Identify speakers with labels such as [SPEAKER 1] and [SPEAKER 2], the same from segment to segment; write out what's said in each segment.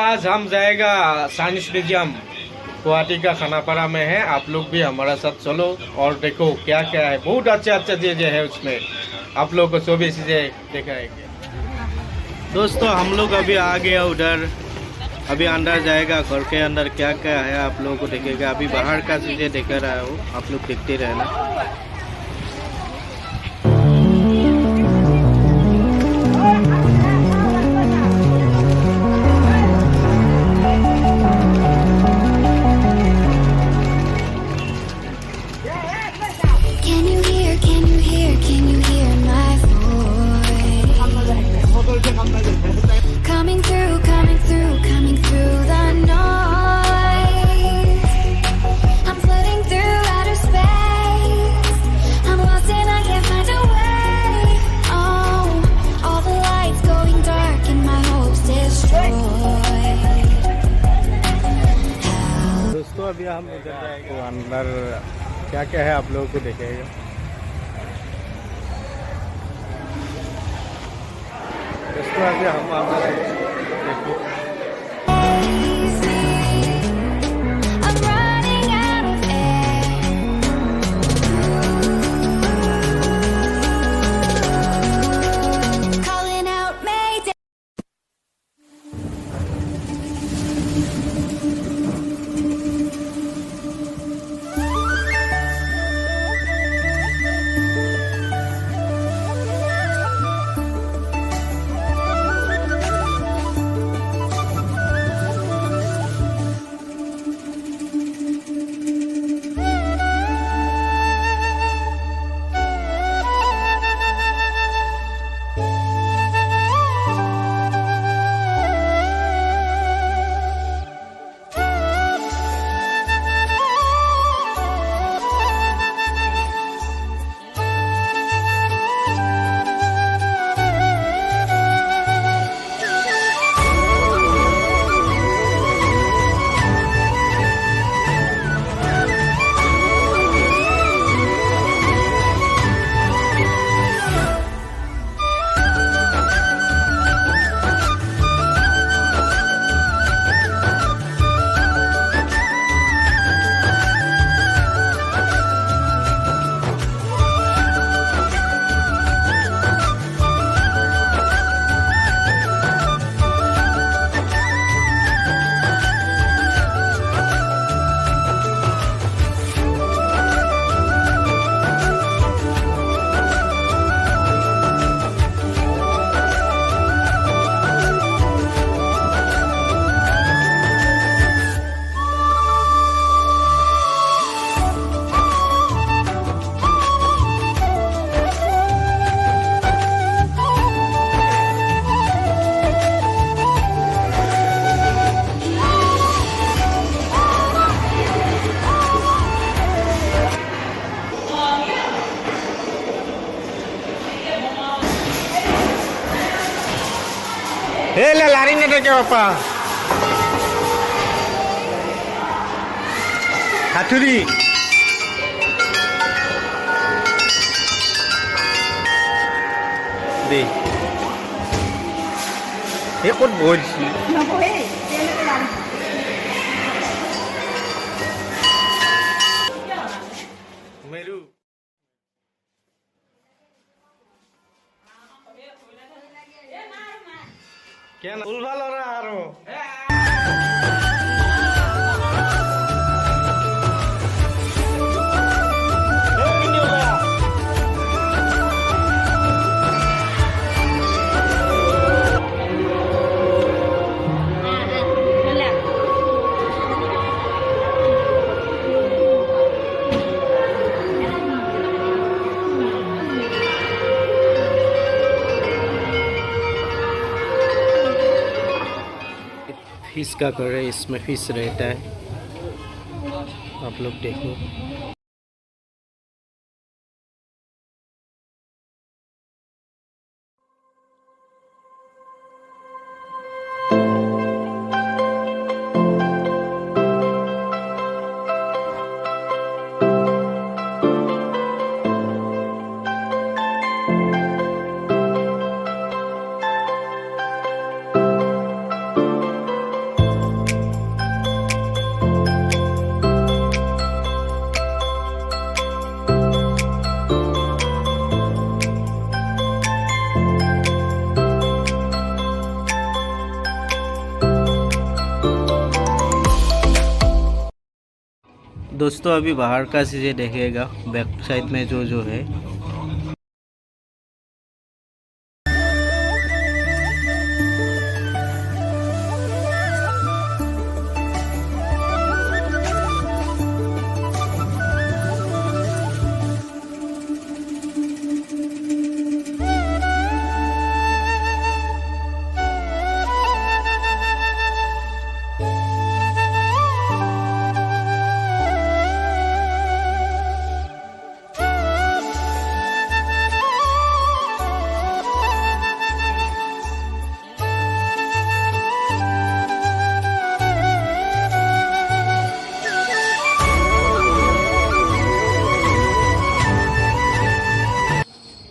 [SPEAKER 1] आज हम जाएगा साइंस म्यूजियम गुवाहाटी का खानापारा में है। आप लोग भी हमारा साथ चलो और देखो क्या क्या है। बहुत अच्छे अच्छे चीजें है उसमें, आप लोग को सभी चीजें दिखाएंगे। दोस्तों हम लोग अभी आ गया उधर, अभी अंदर जाएगा। घर के अंदर क्या क्या है आप लोगों को देखेगा। अभी बाहर का चीजें देख रहा हो, आप लोग देखते रहना।
[SPEAKER 2] Coming through the noise. I'm floating through outer space. I'm lost and I can't find a way. Oh, all the lights going dark and my hopes destroyed.
[SPEAKER 1] दोस्तों अभी हम उधर जाएंगे, अंदर क्या क्या है आप लोगों को देखेगा। दोस्तों अभी हम अंदर देखो।
[SPEAKER 2] I'm running out of air. Calling out Mayday.
[SPEAKER 1] Lari na ke apa? Haturi. Deh. Ikut bolsi.
[SPEAKER 3] No boleh. Dia nak lari.
[SPEAKER 1] Meru. क्या ना उल्फा लो रहा आरो फिश का घर है, इसमें फिश रहता है, आप लोग देखो। दोस्तों अभी बाहर का चीज़ें देखिएगा, बैक साइड में जो है।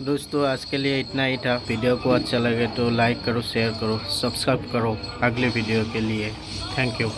[SPEAKER 1] दोस्तों आज के लिए इतना ही था। वीडियो को अच्छा लगे तो लाइक करो, शेयर करो, सब्सक्राइब करो अगले वीडियो के लिए। Thank you.